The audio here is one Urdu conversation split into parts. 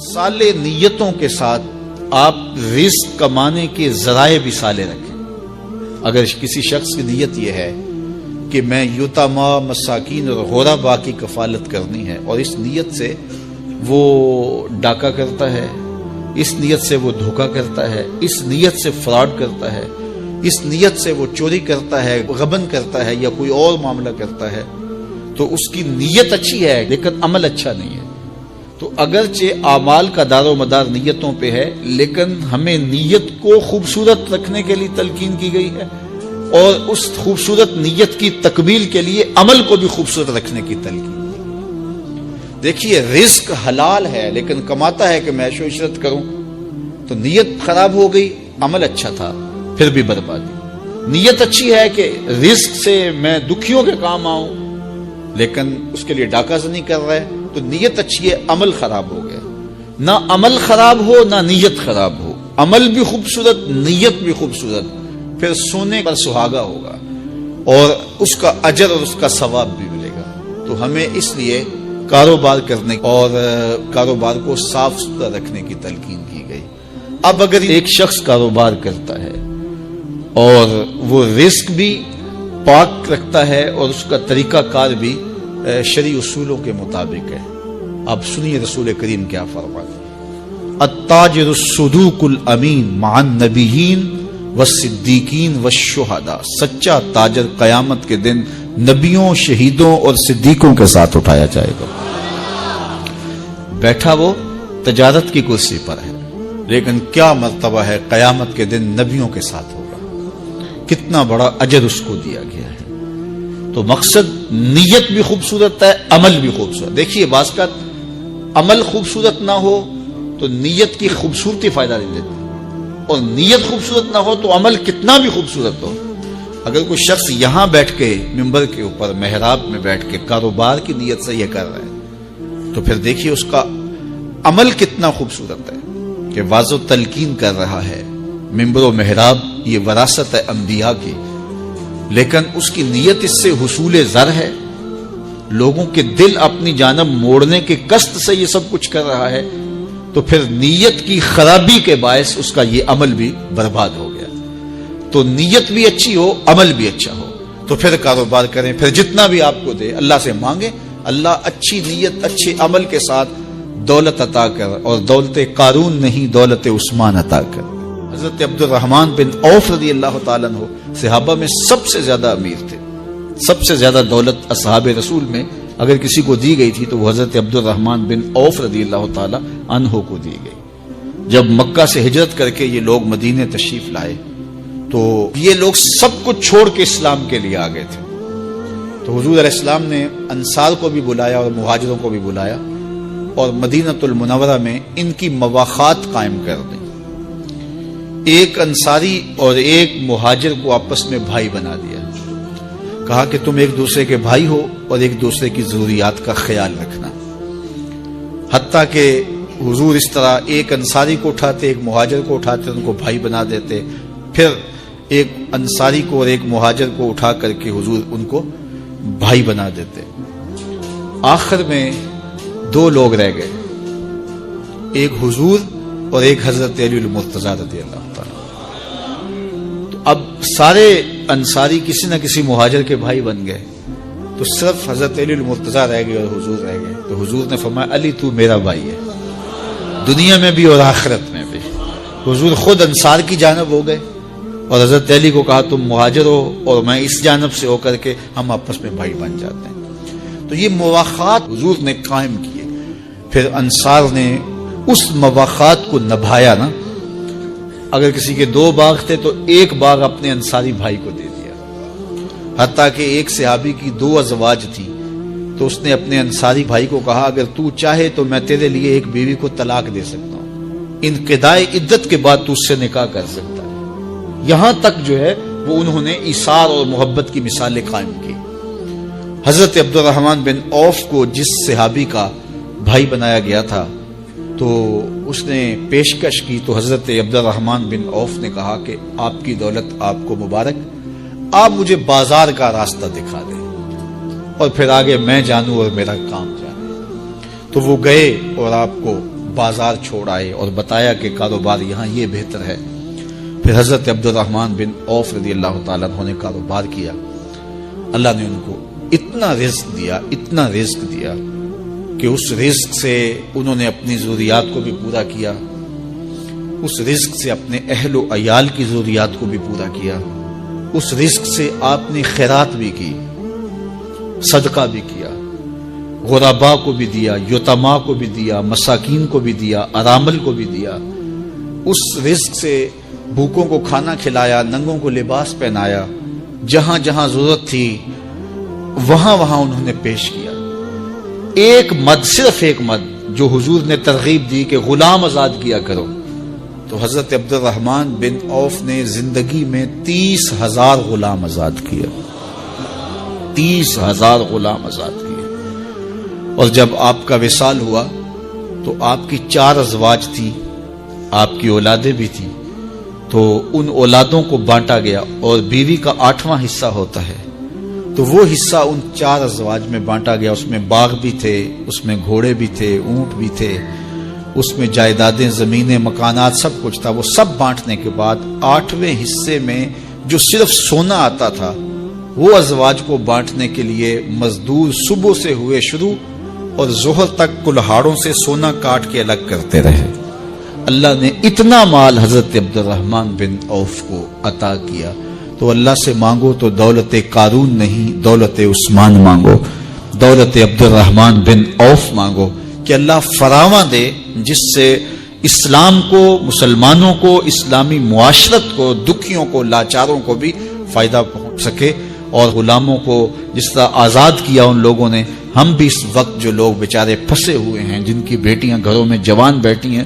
صالح نیتوں کے ساتھ آپ رزق کمانے کے ذرائع بھی صالح رکھیں۔ اگر کسی شخص کی نیت یہ ہے کہ میں یتامى مساکین اور غرباء کی کفالت کرنی ہے، اور اس نیت سے وہ ڈاکہ کرتا ہے، اس نیت سے وہ دھوکہ کرتا ہے، اس نیت سے فراڈ کرتا ہے، اس نیت سے وہ چوری کرتا ہے، غبن کرتا ہے یا کوئی اور معاملہ کرتا ہے، تو اس کی نیت اچھی ہے لیکن عمل اچھا نہیں ہے۔ تو اگرچہ اعمال کا دار و مدار نیتوں پہ ہے، لیکن ہمیں نیت کو خوبصورت رکھنے کے لیے تلقین کی گئی ہے، اور اس خوبصورت نیت کی تکمیل کے لیے عمل کو بھی خوبصورت رکھنے کی تلقین۔ دیکھیے رزق حلال ہے لیکن کماتا ہے کہ میں عیش و عشرت کروں، تو نیت خراب ہو گئی، عمل اچھا تھا پھر بھی بربادی۔ نیت اچھی ہے کہ رزق سے میں دکھیوں کے کام آؤں، لیکن اس کے لیے ڈاکہ زنی کر رہا ہے، تو نیت اچھی ہے، عمل خراب ہو گیا۔ نہ عمل خراب ہو نہ نیت خراب ہو، عمل بھی خوبصورت نیت بھی خوبصورت، پھر سونے پر سہاگا ہوگا اور اس کا اجر اور اس کا ثواب بھی ملے گا۔ تو ہمیں اس لیے کاروبار کرنے اور کاروبار کو صاف ستھرا رکھنے کی تلقین کی گئی۔ اب اگر ایک شخص کاروبار کرتا ہے اور وہ رزق بھی پاک رکھتا ہے اور اس کا طریقہ کار بھی شرعی اصولوں کے مطابق ہے، اب سنیے رسول کریم کیا فرماتے ہیں: التاجر الصدوق الامین مع النبیین والصدیقین والشہداء، سچا تاجر قیامت کے دن نبیوں، شہیدوں اور صدیقوں کے ساتھ اٹھایا جائے گا۔ بیٹھا وہ تجارت کی کرسی پر ہے، لیکن کیا مرتبہ ہے قیامت کے دن نبیوں کے ساتھ ہوگا، کتنا بڑا اجر اس کو دیا گیا ہے۔ تو مقصد نیت بھی خوبصورت ہے، عمل بھی خوبصورت۔ دیکھیے بعض کا عمل خوبصورت نہ ہو تو نیت کی خوبصورتی فائدہ نہیں دیتی، اور نیت خوبصورت نہ ہو تو عمل کتنا بھی خوبصورت ہو۔ اگر کوئی شخص یہاں بیٹھ کے ممبر کے اوپر محراب میں بیٹھ کے کاروبار کی نیت سے یہ کر رہا ہے، تو پھر دیکھیے اس کا عمل کتنا خوبصورت ہے کہ واضح تلقین کر رہا ہے۔ ممبر و محراب یہ وراثت ہے انبیاء کی، لیکن اس کی نیت اس سے حصول زر ہے، لوگوں کے دل اپنی جانب موڑنے کے قصد سے یہ سب کچھ کر رہا ہے، تو پھر نیت کی خرابی کے باعث اس کا یہ عمل بھی برباد ہو گیا۔ تو نیت بھی اچھی ہو، عمل بھی اچھا ہو، تو پھر کاروبار کریں، پھر جتنا بھی آپ کو دے اللہ سے مانگیں، اللہ اچھی نیت اچھے عمل کے ساتھ دولت عطا کر، اور دولت قارون نہیں دولت عثمان عطا کر۔ حضرت عبد الرحمن بن عوف رضی اللہ تعالیٰ عنہ صحابہ میں سب سے زیادہ امیر تھے، سب سے زیادہ دولت اصحاب رسول میں اگر کسی کو دی گئی تھی تو وہ حضرت عبد الرحمن بن عوف رضی اللہ تعالیٰ عنہ کو دی گئی۔ جب مکہ سے ہجرت کر کے یہ لوگ مدینے تشریف لائے تو یہ لوگ سب کچھ چھوڑ کے اسلام کے لیے آ گئے تھے، تو حضور علیہ السلام نے انصار کو بھی بلایا اور مہاجروں کو بھی بلایا، اور مدینۃ المنورہ میں ان کی مواخات قائم کر دیں۔ ایک انصاری اور ایک مہاجر کو آپس میں بھائی بنا دیا، کہا کہ تم ایک دوسرے کے بھائی ہو اور ایک دوسرے کی ضروریات کا خیال رکھنا۔ حتیٰ کہ حضور اس طرح ایک انصاری کو اٹھاتے، ایک مہاجر کو اٹھاتے، ان کو بھائی بنا دیتے، پھر ایک انصاری کو اور ایک مہاجر کو اٹھا کر کے حضور ان کو بھائی بنا دیتے۔ آخر میں دو لوگ رہ گئے، ایک حضور اور ایک حضرت علی المرتضیٰ رضی اللہ تعالیٰ۔ تو اب سارے انصاری کسی نہ کسی مہاجر کے بھائی بن گئے، تو صرف حضرت علی المرتضیٰ رہ گئے اور حضور رہ گئے۔ تو حضور نے فرمایا علی تو میرا بھائی ہے، دنیا میں بھی اور آخرت میں بھی۔ حضور خود انصار کی جانب ہو گئے اور حضرت علی کو کہا تم مہاجر ہو اور میں اس جانب سے ہو کر کے ہم آپس میں بھائی بن جاتے ہیں۔ تو یہ مواخات حضور نے قائم کیے، پھر انصار نے اس مواخات کو نبھایا نا۔ اگر کسی کے دو باغ تھے تو ایک باغ اپنے انصاری بھائی کو دے دیا، حتیٰ کہ ایک صحابی کی دو ازواج تھی تو اس نے اپنے انصاری بھائی کو کہا اگر تو چاہے تو میں تیرے لیے ایک بیوی کو طلاق دے سکتا ہوں، انقضاء عدت کے بعد تو اس سے نکاح کر سکتا ہے۔ یہاں تک جو ہے وہ انہوں نے ایثار اور محبت کی مثالیں قائم کی۔ حضرت عبد الرحمن بن عوف کو جس صحابی کا بھائی بنایا گیا تھا تو اس نے پیشکش کی، تو حضرت عبد الرحمن بن عوف نے کہا کہ آپ کی دولت آپ کو مبارک، آپ مجھے بازار کا راستہ دکھا دیں اور پھر آگے میں جانوں اور میرا کام جانے۔ تو وہ گئے اور آپ کو بازار چھوڑ آئے اور بتایا کہ کاروبار یہاں یہ بہتر ہے۔ پھر حضرت عبد الرحمن بن عوف رضی اللہ تعالیٰ عنہ نے کاروبار کیا۔ اللہ نے ان کو اتنا رزق دیا کہ اس رزق سے انہوں نے اپنی ضروریات کو بھی پورا کیا، اس رزق سے اپنے اہل و عیال کی ضروریات کو بھی پورا کیا، اس رزق سے آپ نے خیرات بھی کی، صدقہ بھی کیا، غرباء کو بھی دیا، یتما کو بھی دیا، مساکین کو بھی دیا، ارامل کو بھی دیا۔ اس رزق سے بھوکوں کو کھانا کھلایا، ننگوں کو لباس پہنایا، جہاں جہاں ضرورت تھی وہاں وہاں انہوں نے پیش کیا۔ صرف ایک مد جو حضور نے ترغیب دی کہ غلام آزاد کیا کرو، تو حضرت عبد الرحمن بن عوف نے زندگی میں 30,000 غلام آزاد کیا، 30,000 غلام آزاد کیے۔ اور جب آپ کا وصال ہوا تو آپ کی 4 ازواج تھی، آپ کی اولادیں بھی تھی، تو ان اولادوں کو بانٹا گیا، اور بیوی کا 8واں حصہ ہوتا ہے، تو وہ حصہ ان 4 ازواج میں بانٹا گیا۔ اس میں باغ بھی تھے، اس میں گھوڑے بھی تھے، اونٹ بھی تھے، اس میں جائیدادیں، زمینیں، مکانات، سب کچھ تھا۔ وہ سب بانٹنے کے بعد 8ویں حصے میں جو صرف سونا آتا تھا، وہ ازواج کو بانٹنے کے لیے مزدور صبح سے ہوئے شروع اور ظہر تک کلہاڑوں سے سونا کاٹ کے الگ کرتے رہے۔ اللہ نے اتنا مال حضرت عبد الرحمن بن عوف کو عطا کیا۔ تو اللہ سے مانگو تو دولت قارون نہیں، دولت عثمان مانگو، دولت عبد الرحمن بن عوف مانگو، کہ اللہ فراواں دے، جس سے اسلام کو، مسلمانوں کو، اسلامی معاشرت کو، دکھیوں کو، لاچاروں کو بھی فائدہ پہنچ سکے، اور غلاموں کو جس طرح آزاد کیا ان لوگوں نے، ہم بھی اس وقت جو لوگ بیچارے پھنسے ہوئے ہیں، جن کی بیٹیاں گھروں میں جوان بیٹھی ہیں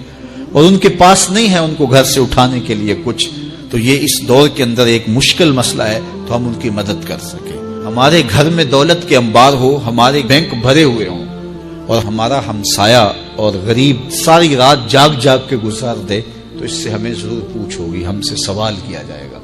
اور ان کے پاس نہیں ہے ان کو گھر سے اٹھانے کے لیے کچھ، تو یہ اس دور کے اندر ایک مشکل مسئلہ ہے، تو ہم ان کی مدد کر سکیں۔ ہمارے گھر میں دولت کے انبار ہو، ہمارے بینک بھرے ہوئے ہوں، اور ہمارا ہمسایہ اور غریب ساری رات جاگ جاگ کے گزار دے، تو اس سے ہمیں ضرور پوچھ ہوگی، ہم سے سوال کیا جائے گا۔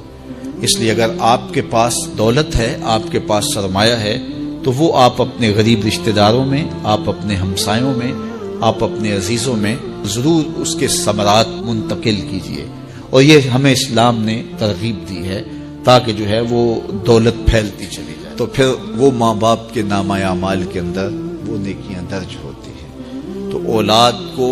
اس لیے اگر آپ کے پاس دولت ہے، آپ کے پاس سرمایہ ہے، تو وہ آپ اپنے غریب رشتہ داروں میں، آپ اپنے ہمسایوں میں، آپ اپنے عزیزوں میں ضرور اس کے ثمرات منتقل کیجیے۔ اور یہ ہمیں اسلام نے ترغیب دی ہے تاکہ جو ہے وہ دولت پھیلتی چلی جائے، تو پھر وہ ماں باپ کے نامہ اعمال کے اندر وہ نیکیاں درج ہوتی ہیں۔ تو اولاد کو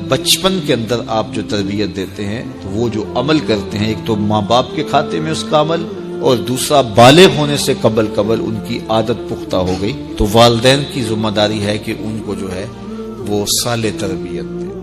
بچپن کے اندر آپ جو تربیت دیتے ہیں، تو وہ جو عمل کرتے ہیں، ایک تو ماں باپ کے کھاتے میں اس کا عمل، اور دوسرا بالغ ہونے سے قبل ان کی عادت پختہ ہو گئی، تو والدین کی ذمہ داری ہے کہ ان کو جو ہے وہ صالح تربیت دیں۔